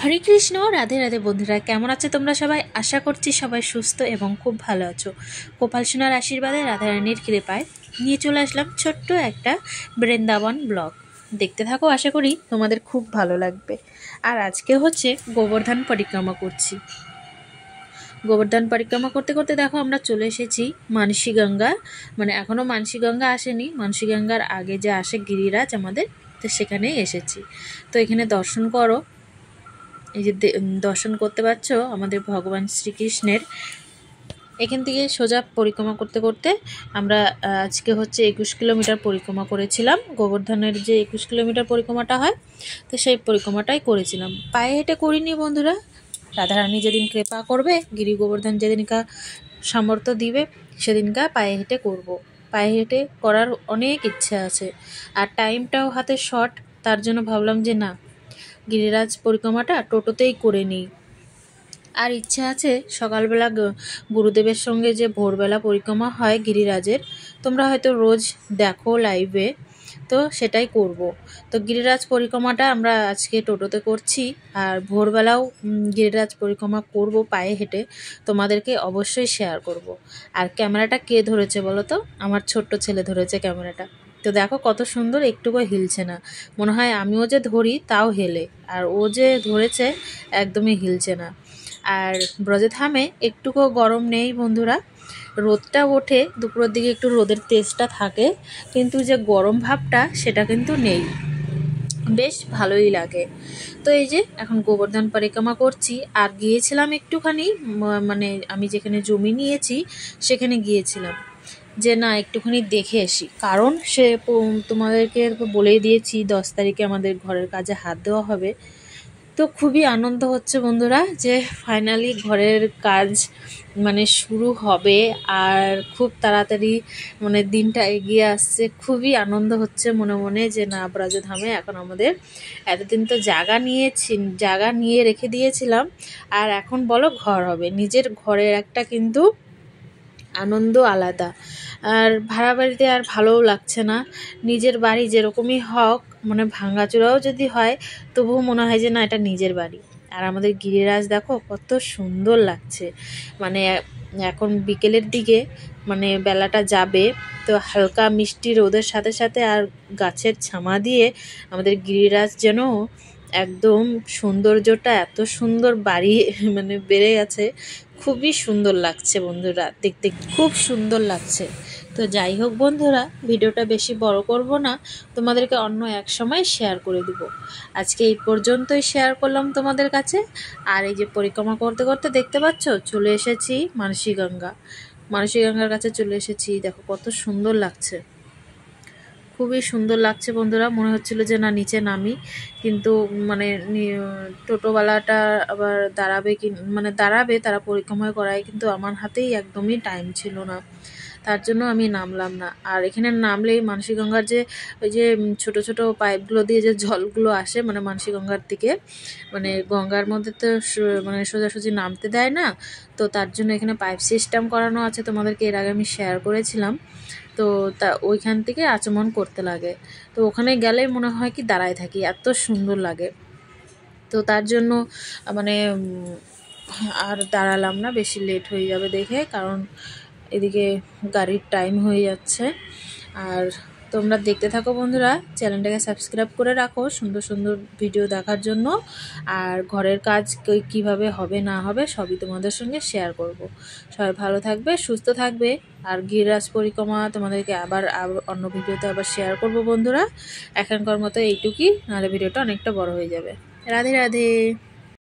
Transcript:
হরে কৃষ্ণ, রাধে রাধে বন্ধুরা, কেমন আছো তোমরা সবাই? আশা করছি সবাই সুস্থ এবং খুব ভালো আছো। গোপাল সোনার আশীর্বাদে, রাধারানীর কৃপায় নিয়ে চলে আসলাম ছোট্ট একটা বৃন্দাবন ব্লগ। দেখতে থাকো, আশা করি তোমাদের খুব ভালো লাগবে। আর আজকে হচ্ছে গোবর্ধন পরিক্রমা করছি। গোবর্ধন পরিক্রমা করতে করতে দেখো আমরা চলে এসেছি মানসী গঙ্গা, মানে এখনও মানসী গঙ্গা আসেনি, মানসী গঙ্গার আগে যে আসে গিরিরাজ আমাদের, তো সেখানেই এসেছি। তো এখানে দর্শন করো, এই যে দর্শন করতে পারছো আমাদের ভগবান শ্রীকৃষ্ণের। এখান থেকে সোজা পরিক্রমা করতে করতে আমরা আজকে হচ্ছে 21 কিলোমিটার পরিক্রমা করেছিলাম। গোবর্ধনের যে 21 কিলোমিটার পরিক্রমাটা হয়, তো সেই পরিক্রমাটাই করেছিলাম। পায়ে হেঁটে করিনি বন্ধুরা, রাধারানী যেদিন কৃপা করবে, গিরি গোবর্ধন যেদিনকা সামর্থ্য দিবে, সেদিনকা পায়ে হেঁটে করব। পায়ে হেঁটে করার অনেক ইচ্ছা আছে, আর টাইমটাও হাতে শর্ট, তার জন্য ভাবলাম যে না, গিরিরাজ পরিক্রমাটা টোটোতেই করে নিই। আর ইচ্ছা আছে সকালবেলা গুরুদেবের সঙ্গে যে ভোরবেলা পরিক্রমা হয় গিরিরাজের, তোমরা হয়তো রোজ দেখো লাইভে, তো সেটাই করব। তো গিরিরাজ পরিক্রমাটা আমরা আজকে টোটোতে করছি, আর ভোরবেলাও গিরিরাজ পরিক্রমা করব পায়ে হেঁটে, তোমাদেরকে অবশ্যই শেয়ার করব। আর ক্যামেরাটা কে ধরেছে বলো তো? আমার ছোট্ট ছেলে ধরেছে ক্যামেরাটা। তো দেখো কত সুন্দর, একটুকু হিলছে না, মনে হয় আমিও যে ধরি তাও হেলে, আর ও যে ধরেছে একদমই হিলছে না। আর ব্রজধামে একটুকু গরম নেই বন্ধুরা, রোদটা ওঠে দুপুরের দিকে, একটু রোদের তেজটা থাকে, কিন্তু যে গরম ভাবটা সেটা কিন্তু নেই, বেশ ভালোই লাগে। তো এই যে এখন গোবর্ধন পরিক্রমা করছি। আর গিয়েছিলাম একটুখানি, মানে আমি যেখানে জমি নিয়েছি সেখানে গিয়েছিলাম যে না একটুখানি দেখে আসি, কারণ সে তোমাদেরকে বলেই দিয়েছি 10 তারিখে আমাদের ঘরের কাজে হাত দেওয়া হবে। তো খুবই আনন্দ হচ্ছে বন্ধুরা যে ফাইনালি ঘরের কাজ মানে শুরু হবে, আর খুব তাড়াতাড়ি মানে দিনটা এগিয়ে আসছে। খুবই আনন্দ হচ্ছে মনে মনে যে না, ব্রজধামে এখন আমাদের, এতদিন তো জায়গা নিয়ে রেখে দিয়েছিলাম, আর এখন বলো ঘর হবে, নিজের ঘরের একটা কিন্তু আনন্দ আলাদা। আর ভাড়া বাড়িতে আর ভালোও লাগছে না, নিজের বাড়ি যেরকমই হোক, মানে ভাঙাচোরাও যদি হয় তবুও মনে হয় যে না, এটা নিজের বাড়ি। আর আমাদের গিরিরাজ দেখো কত সুন্দর লাগছে, মানে এখন বিকেলের দিকে, মানে বেলাটা যাবে, তো হালকা মিষ্টি রোদের সাথে সাথে আর গাছের ছামা দিয়ে আমাদের গিরিরাজ যেন একদম সৌন্দর্যটা এত সুন্দর বাড়ি মানে বেড়ে গেছে, খুবই সুন্দর লাগছে বন্ধুরা, দেখতে খুব সুন্দর লাগছে। তো যাই হোক বন্ধুরা, ভিডিওটা বেশি বড় করব না, তোমাদেরকে অন্য এক সময় শেয়ার করে দেব। আজকে এই পর্যন্তই শেয়ার করলাম তোমাদের কাছে। আর এই যে পরিক্রমা করতে করতে দেখতে পাচ্ছ চলে এসেছি মানসী গঙ্গার কাছে চলে এসেছি। দেখো কত সুন্দর লাগছে, খুবই সুন্দর লাগছে বন্ধুরা। মনে হচ্ছিল যে না নিচে নামি, কিন্তু মানে টোটোওয়ালাটা আবার দাঁড়াবে, তারা পরিক্রমা করায়, কিন্তু আমার হাতেই একদমই টাইম ছিল না, তার জন্য আমি নামলাম না। আর এখানে নামলেই মানসী গঙ্গার যে ওই যে ছোট ছোট পাইপগুলো দিয়ে যে জলগুলো আসে, মানে মানসী গঙ্গার দিকে, মানে গঙ্গার মধ্যে তো মানে সোজাসুজি নামতে দেয় না, তো তার জন্য এখানে পাইপ সিস্টেম করানো আছে, তোমাদেরকে এর আগে আমি শেয়ার করেছিলাম। তো তা ওইখান থেকে আচমন করতে লাগে, তো ওখানে গেলে মনে হয় কি দাঁড়ায় থাকি, এত সুন্দর লাগে। তো তার জন্য মানে আর দাঁড়ালাম না, বেশি লেট হয়ে যাবে দেখে, কারণ এদিকে গাড়ির টাইম হয়ে যাচ্ছে। আর তোমরা দেখতে থাকো বন্ধুরা, চ্যানেলটাকে সাবস্ক্রাইব করে রাখো সুন্দর সুন্দর ভিডিও দেখার জন্য। আর ঘরের কাজ কিভাবে হবে না হবে সবই তোমাদের সঙ্গে শেয়ার করব। সবাই ভালো থাকবে, সুস্থ থাকবে। আর গিরিরাজ পরিক্রমা তোমাদেরকে আবার অন্য ভিডিওতে আবার শেয়ার করব বন্ধুরা। এখনকার মতো এইটুকুই, নাহলে ভিডিওটা অনেকটা বড় হয়ে যাবে। রাধে রাধে।